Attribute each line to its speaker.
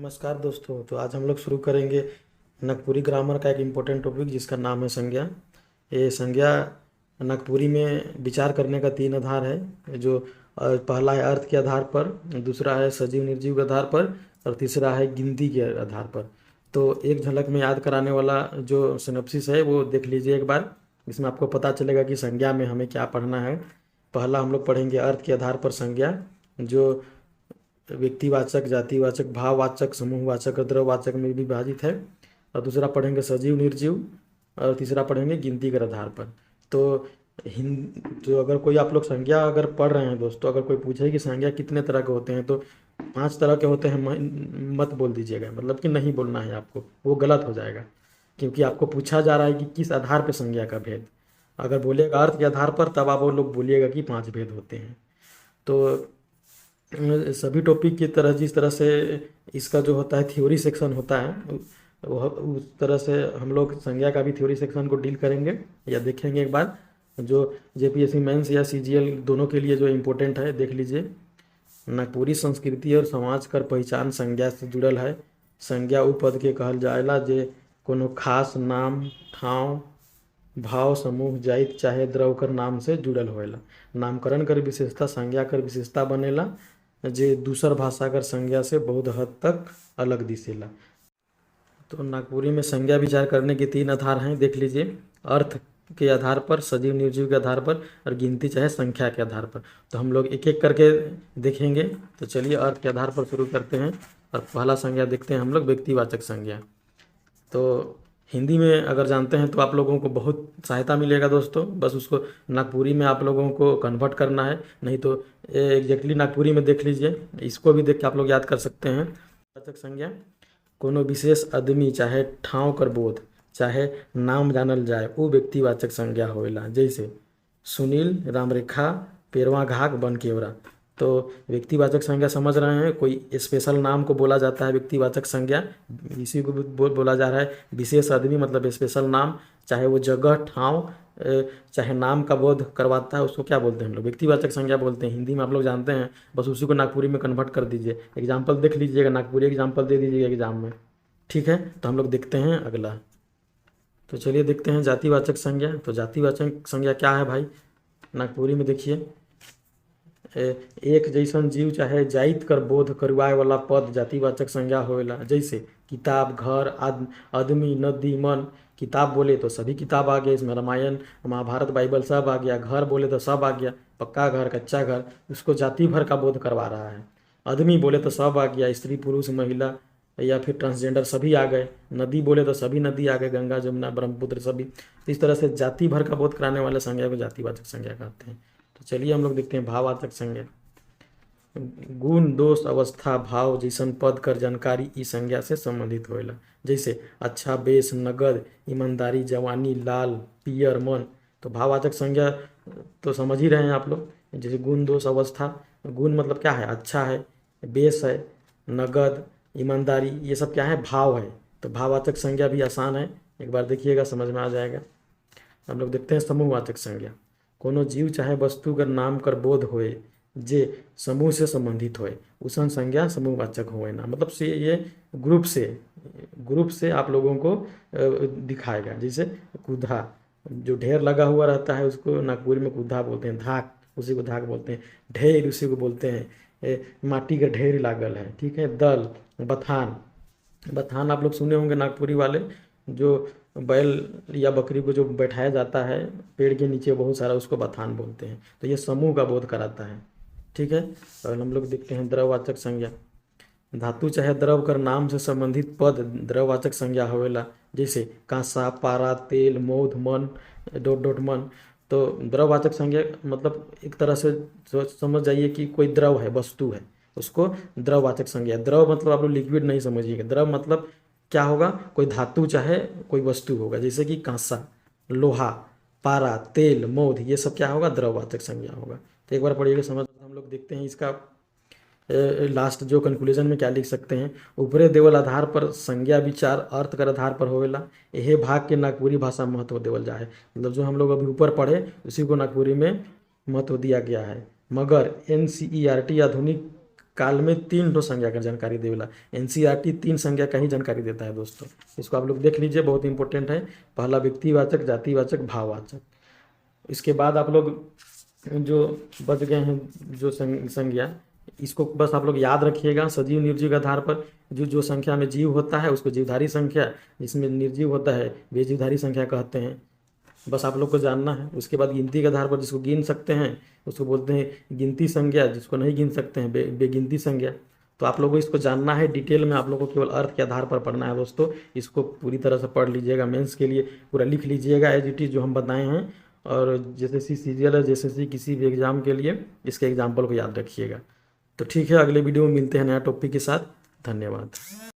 Speaker 1: नमस्कार दोस्तों। तो आज हम लोग शुरू करेंगे नागपुरी ग्रामर का एक इम्पोर्टेंट टॉपिक जिसका नाम है संज्ञा। ये संज्ञा नागपुरी में विचार करने का तीन आधार है। जो पहला है अर्थ के आधार पर, दूसरा है सजीव निर्जीव के आधार पर और तीसरा है गिनती के आधार पर। तो एक झलक में याद कराने वाला जो सिनॉप्सिस है वो देख लीजिए एक बार। इसमें आपको पता चलेगा कि संज्ञा में हमें क्या पढ़ना है। पहला हम लोग पढ़ेंगे अर्थ के आधार पर संज्ञा, जो व्यक्तिवाचक, जातिवाचक, भाववाचक, समूहवाचक और द्रववाचक में विभाजित है। और दूसरा पढ़ेंगे सजीव निर्जीव और तीसरा पढ़ेंगे गिनती के आधार पर। तो हिंद जो अगर कोई आप लोग संज्ञा अगर पढ़ रहे हैं दोस्तों, अगर कोई पूछे कि संज्ञा कितने तरह के होते हैं तो 5 तरह के होते हैं मत बोल दीजिएगा, मतलब कि नहीं बोलना है आपको, वो गलत हो जाएगा। क्योंकि आपको पूछा जा रहा है कि किस आधार पर संज्ञा का भेद। अगर बोलिएगा अर्थ के आधार पर तब आप वो लोग बोलिएगा कि 5 भेद होते हैं। तो सभी टॉपिक की तरह जिस तरह से इसका जो होता है थ्योरी सेक्शन होता है, वह उस तरह से हम लोग संज्ञा का भी थ्योरी सेक्शन को डील करेंगे या देखेंगे एक बार। जो जेपीएससी मेंस या सीजीएल दोनों के लिए जो इम्पोर्टेंट है देख लीजिए। नागपुरी संस्कृति और समाज कर पहचान संज्ञा से जुड़ल है। संज्ञा उ पद के कहल जाएला जे कोनो खास नाम, ठाव, भाव, समूह, जाइत चाहे द्रव कर नाम से जुड़ल होएला। नामकरण कर विशेषता संज्ञा कर विशेषता बनेला, जे दूसर भाषा कर संज्ञा से बहुत हद तक अलग दिसेला। तो नागपुरी में संज्ञा विचार करने के 3 आधार हैं, देख लीजिए। अर्थ के आधार पर, सजीव निर्जीव के आधार पर और गिनती चाहे संख्या के आधार पर। तो हम लोग एक एक करके देखेंगे। तो चलिए अर्थ के आधार पर शुरू करते हैं और पहला संज्ञा देखते हैं हम लोग, व्यक्तिवाचक संज्ञा। तो हिंदी में अगर जानते हैं तो आप लोगों को बहुत सहायता मिलेगा दोस्तों। बस उसको नागपुरी में आप लोगों को कन्वर्ट करना है, नहीं तो एग्जैक्टली नागपुरी में देख लीजिए। इसको भी देख के आप लोग याद कर सकते हैं। वाचक संज्ञा कोनो विशेष आदमी चाहे ठाव कर बोध चाहे नाम जानल जाए वो व्यक्तिवाचक संज्ञा होएला। जैसे सुनील, रामरेखा, पेरवा घाक, बनकेवरा। तो व्यक्तिवाचक संज्ञा समझ रहे हैं, कोई स्पेशल नाम को बोला जाता है व्यक्तिवाचक संज्ञा। इसी को बोला जा रहा है विशेष आदमी, मतलब स्पेशल नाम, चाहे वो जगह, ठाव, चाहे नाम का बोध करवाता है, उसको क्या बोलते हैं हम लोग? व्यक्तिवाचक संज्ञा बोलते हैं। हिंदी में आप लोग जानते हैं, बस उसी को नागपुरी में कन्वर्ट कर दीजिए। एग्जाम्पल देख लीजिएगा, नागपुरी एग्जाम्पल दे दीजिएगा एग्जाम में, ठीक है। तो हम लोग देखते हैं अगला। तो चलिए देखते हैं जातिवाचक संज्ञा। तो जातिवाचक संज्ञा क्या है भाई? नागपुरी में देखिए, एक जैसन जीव चाहे जाइत कर बोध करवाए वाला पद जातिवाचक संज्ञा होएला। जैसे किताब, घर, आदमी, नदी, मन। किताब बोले तो सभी किताब आ गया, इसमें रामायण, महाभारत, बाइबल सब आ गया। घर बोले तो सब आ गया, पक्का घर, कच्चा घर, उसको जाति भर का बोध करवा रहा है। आदमी बोले तो सब आ गया, स्त्री, पुरुष, महिला या फिर ट्रांसजेंडर सभी आ गए। नदी बोले तो सभी नदी आ गए, गंगा, जमुना, ब्रह्मपुत्र सभी। तो इस तरह से जाति भर का बोध कराने वाले संज्ञा को जातिवाचक संज्ञा कहते हैं। तो चलिए हम लोग देखते हैं भाववाचक संज्ञा। गुण, दोष, अवस्था, भाव जैसन पद कर जानकारी ई संज्ञा से संबंधित होएला। जैसे अच्छा, बेस, नगद, ईमानदारी, जवानी, लाल, पियर, मन। तो भाववाचक संज्ञा तो समझ ही रहे हैं आप लोग। जैसे गुण, दोष, अवस्था। गुण मतलब क्या है? अच्छा है, बेस है, नगद, ईमानदारी, ये सब क्या है? भाव है। तो भाववाचक संज्ञा भी आसान है, एक बार देखिएगा समझ में आ जाएगा। हम लोग देखते हैं समूहवाचक संज्ञा। कोनो जीव चाहे वस्तु कर नाम कर बोध होए जे समूह से संबंधित होए उसन संज्ञा समूहवाचक होए ना। मतलब से ये ग्रुप से आप लोगों को दिखाएगा। जैसे कुधा, जो ढेर लगा हुआ रहता है उसको नागपुरी में कुधा बोलते हैं। धाक, उसी को धाक बोलते हैं। ढेर, उसी को बोलते हैं माटी का ढेर लागल है, ठीक है। दल, बथान। बथान आप लोग सुने होंगे नागपुरी वाले, जो बैल या बकरी को जो बैठाया जाता है पेड़ के नीचे बहुत सारा, उसको बथान बोलते हैं। तो ये समूह का बोध कराता है, ठीक है। और हम लोग देखते हैं द्रववाचक संज्ञा। धातु चाहे द्रव कर नाम से संबंधित पद द्रववाचक संज्ञा होवेला। जैसे कांसा, पारा, तेल, मौध, मन, डॉट डॉट मन। तो द्रववाचक संज्ञा मतलब एक तरह से समझ जाइए कि कोई द्रव है, वस्तु है, उसको द्रववाचक संज्ञा। द्रव मतलब आप लोग लिक्विड नहीं समझिएगा। द्रव मतलब क्या होगा? कोई धातु चाहे कोई वस्तु होगा। जैसे कि कांसा, लोहा, पारा, तेल, मौध, ये सब क्या होगा? द्रववाचक संज्ञा होगा। तो एक बार पढ़िएगा समझ। हम लोग देखते हैं इसका लास्ट जो कंक्लूजन में क्या लिख सकते हैं। ऊपरे देवल आधार पर संज्ञा विचार अर्थ कर आधार पर होवेला। यह भाग के नागपुरी भाषा महत्व देवल जाए। मतलब जो हम लोग अभी ऊपर पढ़े उसी को नागपुरी में महत्व दिया गया है। मगर NCERT आधुनिक काल में 3 ठो संज्ञा का जानकारी देवेला। एनसीईआरटी 3 संज्ञा का ही जानकारी देता है दोस्तों। इसको आप लोग देख लीजिए, बहुत इंपॉर्टेंट है। पहला व्यक्तिवाचक, जातिवाचक, भाववाचक। इसके बाद आप लोग जो बच गए हैं जो संज्ञा, इसको बस आप लोग याद रखिएगा। सजीव निर्जीव के आधार पर जो जो संख्या में जीव होता है उसको जीवधारी संख्या, जिसमें निर्जीव होता है बेजीवधारी संख्या कहते हैं। बस आप लोग को जानना है। उसके बाद गिनती के आधार पर जिसको गिन सकते हैं उसको बोलते हैं गिनती संज्ञा, जिसको नहीं गिन सकते हैं बेगिनती संज्ञा। तो आप लोगों को इसको जानना है डिटेल में। आप लोगों को केवल अर्थ के आधार पर पढ़ना है दोस्तों। इसको पूरी तरह से पढ़ लीजिएगा, मेंस के लिए पूरा लिख लीजिएगा एज इट इज़ जो हम बताए हैं। और जैसे सीजीएल है, जैसे किसी भी एग्ज़ाम के लिए इसके एग्जाम्पल को याद रखिएगा। तो ठीक है, अगले वीडियो में मिलते हैं नया टॉपिक के साथ। धन्यवाद।